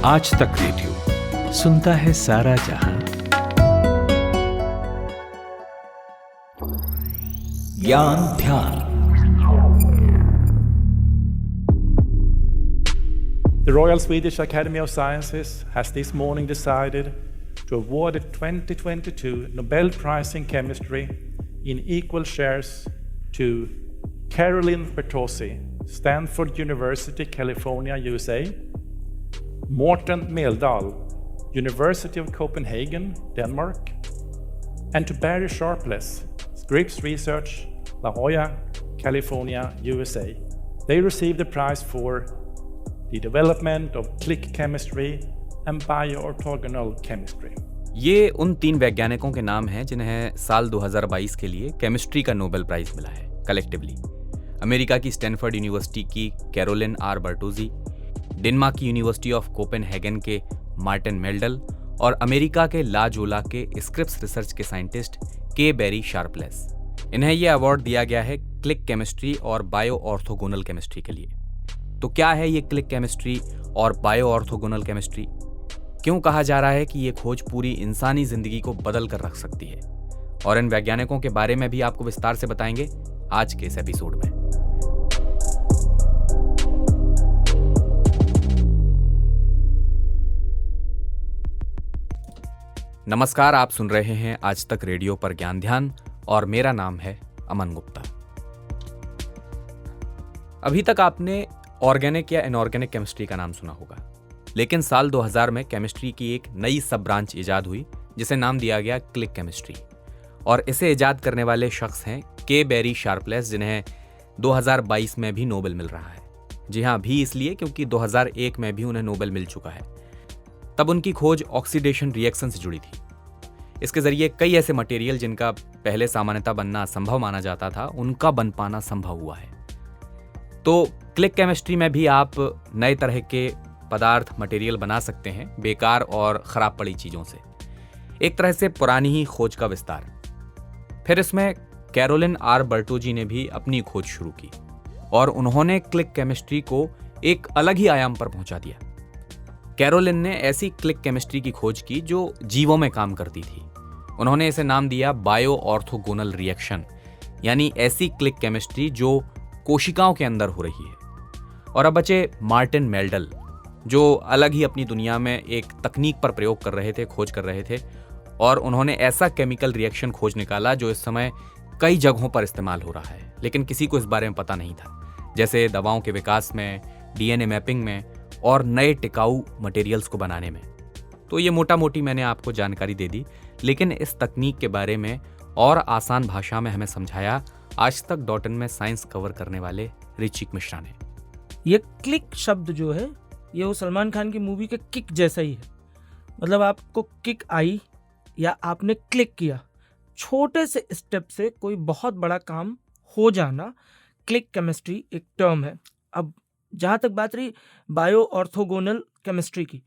आज तक रेडियो सुनता है सारा जहां। ज्ञान ध्यान। The Royal Swedish Academy of Sciences has this morning decided to award the 2022 Nobel Prize in Chemistry in equal shares to Caroline Bertozzi, Stanford University, California, USA, Morten Meldal, University of Copenhagen, Denmark, and to Barry Sharpless, Scripps Research, La Jolla, California, USA. They received the prize for the development of click chemistry and bioorthogonal chemistry. ये उन 3 वैज्ञानिकों के नाम हैं जिन्हें साल 2022 के लिए केमिस्ट्री का नोबेल प्राइज मिला है कलेक्टिवली। अमेरिका की स्टैनफोर्ड यूनिवर्सिटी की कैरोलिन आर बर्टोजी, डेनमार्क की यूनिवर्सिटी ऑफ कोपेनहेगन के मार्टिन मेल्डल और अमेरिका के ला जोला के स्क्रिप्स रिसर्च के साइंटिस्ट के बेरी शार्पलेस। इन्हें यह अवार्ड दिया गया है क्लिक केमिस्ट्री और बायो ऑर्थोगोनल केमिस्ट्री के लिए। तो क्या है ये क्लिक केमिस्ट्री और बायो ऑर्थोगोनल केमिस्ट्री? क्यों कहा जा रहा है कि ये खोज पूरी इंसानी जिंदगी को बदल कर रख सकती है? और इन वैज्ञानिकों के बारे में भी आपको विस्तार से बताएंगे आज के इस एपिसोड में। नमस्कार, आप सुन रहे हैं आज तक रेडियो पर ज्ञान ध्यान और मेरा नाम है अमन गुप्ता। अभी तक आपने ऑर्गेनिक या इनऑर्गेनिक केमिस्ट्री का नाम सुना होगा, लेकिन साल 2000 में केमिस्ट्री की एक नई सब ब्रांच इजाद हुई जिसे नाम दिया गया क्लिक केमिस्ट्री। और इसे इजाद करने वाले शख्स हैं के बेरी शार्पलेस, जिन्हें 2022 में भी नोबेल मिल रहा है। जी हाँ, भी इसलिए क्योंकि 2001 में भी उन्हें नोबेल मिल चुका है। तब उनकी खोज ऑक्सीडेशन रिएक्शन से जुड़ी थी। इसके जरिए कई ऐसे मटेरियल जिनका पहले सामान्यतः बनना असंभव माना जाता था, उनका बन पाना संभव हुआ है। तो क्लिक केमिस्ट्री में भी आप नए तरह के पदार्थ मटेरियल बना सकते हैं बेकार और खराब पड़ी चीजों से। एक तरह से पुरानी ही खोज का विस्तार। फिर इसमें कैरोलिन आर बर्टोजी ने भी अपनी खोज शुरू की और उन्होंने क्लिक केमिस्ट्री को एक अलग ही आयाम पर पहुंचा दिया। कैरोलिन ने ऐसी क्लिक केमिस्ट्री की खोज की जो जीवों में काम करती थी। उन्होंने इसे नाम दिया बायो ऑर्थोगोनल रिएक्शन, यानी ऐसी क्लिक केमिस्ट्री जो कोशिकाओं के अंदर हो रही है। और अब बचे मार्टिन मेल्डल, जो अलग ही अपनी दुनिया में एक तकनीक पर प्रयोग कर रहे थे, खोज कर रहे थे। और उन्होंने ऐसा केमिकल रिएक्शन खोज निकाला जो इस समय कई जगहों पर इस्तेमाल हो रहा है, लेकिन किसी को इस बारे में पता नहीं था, जैसे दवाओं के विकास में, डीएनए मैपिंग में और नए टिकाऊ मटेरियल्स को बनाने में। तो ये मोटा मोटी मैंने आपको जानकारी दे दी, लेकिन इस तकनीक के बारे में और आसान भाषा में हमें समझाया आज तक .in में साइंस कवर करने वाले ऋचिक मिश्रा ने। ये क्लिक शब्द जो है, ये वो सलमान खान की मूवी के किक जैसा ही है। मतलब आपको किक आई या आपने क्लिक किया, छोटे से स्टेप से कोई बहुत बड़ा काम हो जाना, क्लिक केमिस्ट्री एक टर्म है। अब जहाँ तक बात रही बायो ऑर्थोगोनल केमिस्ट्री की,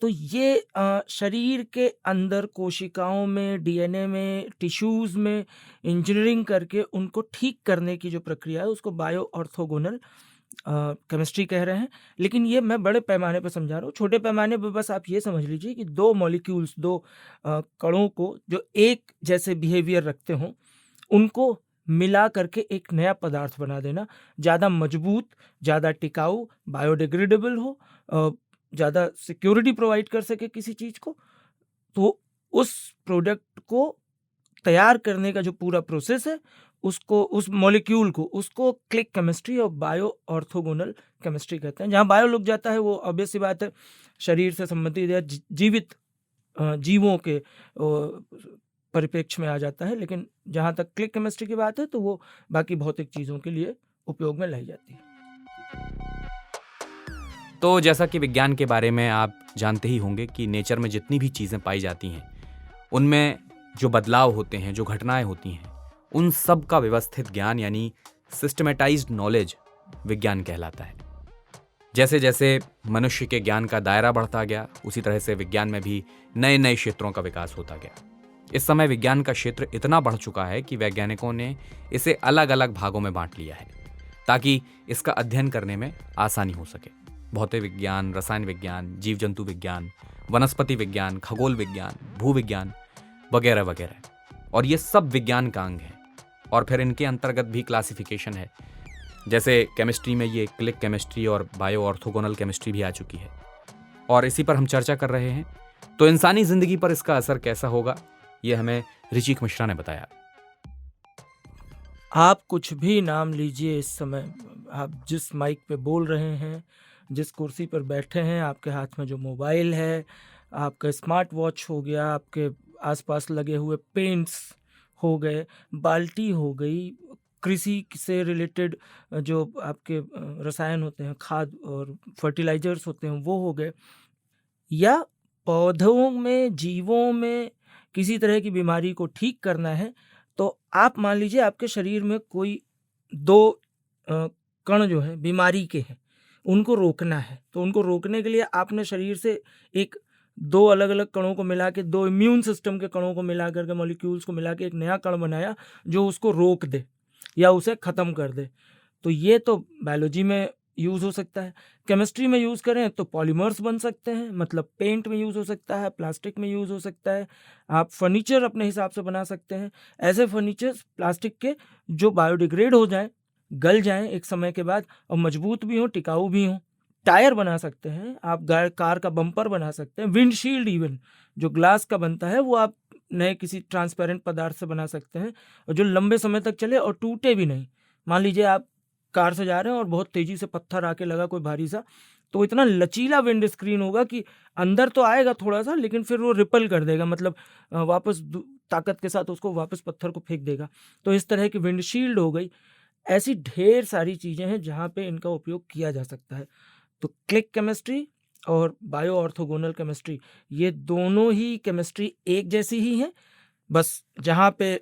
तो ये शरीर के अंदर कोशिकाओं में, डीएनए में, टिश्यूज़ में इंजीनियरिंग करके उनको ठीक करने की जो प्रक्रिया है उसको बायो ऑर्थोगोनल केमिस्ट्री कह रहे हैं। लेकिन ये मैं बड़े पैमाने पर समझा रहा हूँ। छोटे पैमाने पर बस आप ये समझ लीजिए कि 2 मॉलिक्यूल्स, 2 कणों को जो एक जैसे बिहेवियर रखते हों, उनको मिला करके एक नया पदार्थ बना देना, ज़्यादा मजबूत, ज़्यादा टिकाऊ, बायोडिग्रेडेबल हो, ज़्यादा सिक्योरिटी प्रोवाइड कर सके किसी चीज़ को। तो उस प्रोडक्ट को तैयार करने का जो पूरा प्रोसेस है, उसको, उस मॉलिक्यूल को, उसको क्लिक केमिस्ट्री और बायो ऑर्थोगोनल केमिस्ट्री कहते हैं। जहाँ बायो लुक जाता है वो ऑब्वियस सी बात है, शरीर से संबंधित या जीवित जीवों के परिप्रेक्ष्य में आ जाता है। लेकिन जहाँ तक क्लिक केमिस्ट्री की बात है तो वो बाकी भौतिक चीज़ों के लिए उपयोग में लाई जाती है। तो जैसा कि विज्ञान के बारे में आप जानते ही होंगे कि नेचर में जितनी भी चीज़ें पाई जाती हैं, उनमें जो बदलाव होते हैं, जो घटनाएं होती हैं, उन सब का व्यवस्थित ज्ञान यानी सिस्टमेटाइज्ड नॉलेज विज्ञान कहलाता है। जैसे जैसे मनुष्य के ज्ञान का दायरा बढ़ता गया, उसी तरह से विज्ञान में भी नए नए क्षेत्रों का विकास होता गया। इस समय विज्ञान का क्षेत्र इतना बढ़ चुका है कि वैज्ञानिकों ने इसे अलग अलग भागों में बांट लिया है ताकि इसका अध्ययन करने में आसानी हो सके। भौतिक विज्ञान, रसायन विज्ञान, जीव जंतु विज्ञान, वनस्पति विज्ञान, खगोल विज्ञान, भूविज्ञान वगैरह वगैरह। और ये सब विज्ञान का अंग है। और फिर इनके अंतर्गत भी क्लासिफिकेशन है, जैसे केमिस्ट्री में ये क्लिक केमिस्ट्री और बायो ऑर्थोगोनल केमिस्ट्री भी आ चुकी है, और इसी पर हम चर्चा कर रहे हैं। तो इंसानी जिंदगी पर इसका असर कैसा होगा, ये हमें ऋचिक मिश्रा ने बताया। आप कुछ भी नाम लीजिए इस समय, आप जिस माइक पे बोल रहे हैं, जिस कुर्सी पर बैठे हैं, आपके हाथ में जो मोबाइल है, आपका स्मार्ट वॉच हो गया, आपके आसपास लगे हुए पेंट्स हो गए, बाल्टी हो गई, कृषि से रिलेटेड जो आपके रसायन होते हैं, खाद और फर्टिलाइजर्स होते हैं, वो हो गए, या पौधों में, जीवों में किसी तरह की बीमारी को ठीक करना है, तो आप मान लीजिए आपके शरीर में कोई 2 कण जो है बीमारी के हैं, उनको रोकना है। तो उनको रोकने के लिए आपने शरीर से 2 अलग अलग कणों को मिला के, 2 इम्यून सिस्टम के कणों को मिला करके, मॉलिक्यूल्स को मिला के एक नया कण बनाया जो उसको रोक दे या उसे ख़त्म कर दे। तो ये तो बायोलॉजी में यूज़ हो सकता है। केमिस्ट्री में यूज़ करें तो पॉलीमर्स बन सकते हैं, मतलब पेंट में यूज़ हो सकता है, प्लास्टिक में यूज़ हो सकता है, आप फर्नीचर अपने हिसाब से बना सकते हैं। ऐसे फर्नीचर्स प्लास्टिक के जो बायोडिग्रेड हो जाएं, गल जाएं एक समय के बाद, और मजबूत भी हों, टिकाऊ भी हों। टायर बना सकते हैं आप, कार का बम्पर बना सकते हैं, विंडशील्ड इवन जो ग्लास का बनता है वो आप नए किसी ट्रांसपेरेंट पदार्थ से बना सकते हैं, और जो लंबे समय तक चले और टूटे भी नहीं। मान लीजिए आप कार से जा रहे हैं और बहुत तेज़ी से पत्थर आके लगा कोई भारी सा, तो इतना लचीला विंड स्क्रीन होगा कि अंदर तो आएगा थोड़ा सा, लेकिन फिर वो रिपल कर देगा, मतलब वापस ताकत के साथ उसको वापस पत्थर को फेंक देगा। तो इस तरह की विंडशील्ड हो गई। ऐसी ढेर सारी चीज़ें हैं जहाँ पे इनका उपयोग किया जा सकता है। तो क्लिक केमिस्ट्री और बायो ऑर्थोगोनल केमिस्ट्री, ये दोनों ही केमिस्ट्री एक जैसी ही हैं, बस जहाँ पे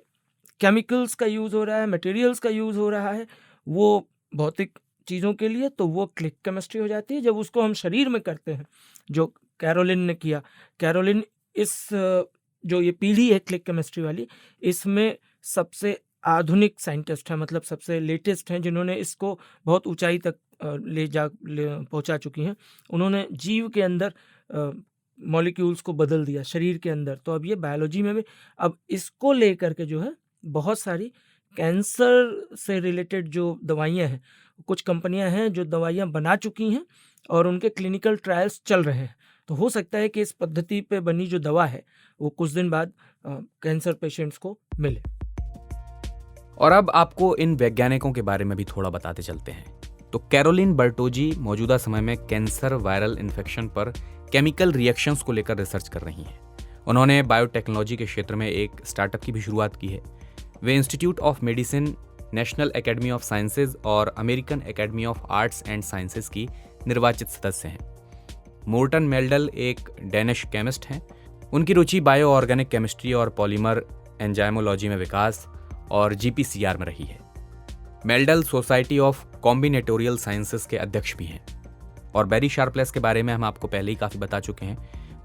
केमिकल्स का यूज़ हो रहा है, मटेरियल्स का यूज़ हो रहा है, वो भौतिक चीज़ों के लिए, तो वो क्लिक केमिस्ट्री हो जाती है। जब उसको हम शरीर में करते हैं, जो कैरोलिन ने किया, कैरोलिन इस जो ये पीढ़ी है क्लिक केमिस्ट्री वाली, इसमें सबसे आधुनिक साइंटिस्ट हैं, मतलब सबसे लेटेस्ट हैं, जिन्होंने इसको बहुत ऊंचाई तक पहुंचा चुकी हैं। उन्होंने जीव के अंदर मॉलिक्यूल्स को बदल दिया शरीर के अंदर। तो अब ये बायोलॉजी में भी अब इसको लेकर के जो है बहुत सारी कैंसर से रिलेटेड जो दवाइयाँ हैं, कुछ कंपनियां हैं जो दवाइयाँ बना चुकी हैं और उनके क्लिनिकल ट्रायल्स चल रहे हैं। तो हो सकता है कि इस पद्धति पे बनी जो दवा है वो कुछ दिन बाद कैंसर पेशेंट्स को मिले। और अब आपको इन वैज्ञानिकों के बारे में भी थोड़ा बताते चलते हैं। तो कैरोलिन बर्टोजी मौजूदा समय में कैंसर वायरल इन्फेक्शन पर केमिकल रिएक्शंस को लेकर रिसर्च कर रही हैं। उन्होंने बायोटेक्नोलॉजी के क्षेत्र में एक स्टार्टअप की भी शुरुआत की है। वे Institute of Medicine, National Academy of Sciences और American Academy of Arts and Sciences की निर्वाचित सदस्य हैं। मोर्टन मेल्डल एक डेनिश केमिस्ट हैं। उनकी रुचि बायो ऑर्गेनिक केमिस्ट्री और पॉलीमर एंजाइमोलॉजी में विकास और GPCR में रही है। Meldal Society of Combinatorial Sciences के अध्यक्ष भी हैं। और बैरी शार्पलेस के बारे में हम आपको पहले ही काफ़ी बता चुके हैं।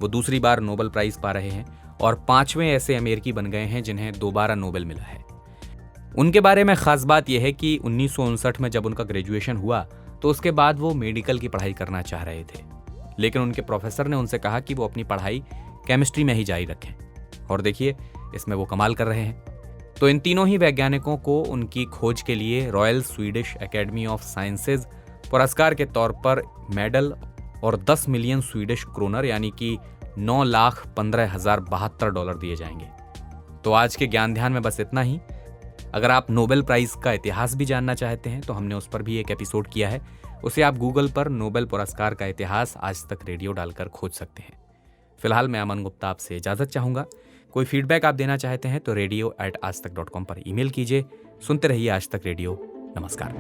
वो दूसरी बार नोबेल प्राइज़ पा रहे हैं और 5वें ऐसे अमेरिकी बन गए हैं जिन्हें दोबारा नोबेल मिला है। उनके बारे में ख़ास बात यह है कि 1959 में जब उनका ग्रेजुएशन हुआ तो उसके बाद वो मेडिकल की पढ़ाई करना चाह रहे थे, लेकिन उनके प्रोफेसर ने उनसे कहा कि वो अपनी पढ़ाई केमिस्ट्री में ही जारी रखें। और देखिए, इसमें वो कमाल कर रहे हैं। तो इन तीनों ही वैज्ञानिकों को उनकी खोज के लिए royal Swedish academy of sciences पुरस्कार के तौर पर मेडल और 10 मिलियन स्वीडिश क्रोनर यानी कि $9,15,072 दिए जाएंगे। तो आज के ज्ञान ध्यान में बस इतना ही। अगर आप नोबेल प्राइज़ का इतिहास भी जानना चाहते हैं तो हमने उस पर भी एक एपिसोड किया है। उसे आप गूगल पर नोबेल पुरस्कार का इतिहास आज तक रेडियो डालकर खोज सकते हैं। फिलहाल मैं अमन गुप्ता आपसे इजाज़त चाहूँगा। कोई फीडबैक आप देना चाहते हैं तो radio@aajtak.com पर ईमेल कीजिए। सुनते रहिए आज तक रेडियो। नमस्कार।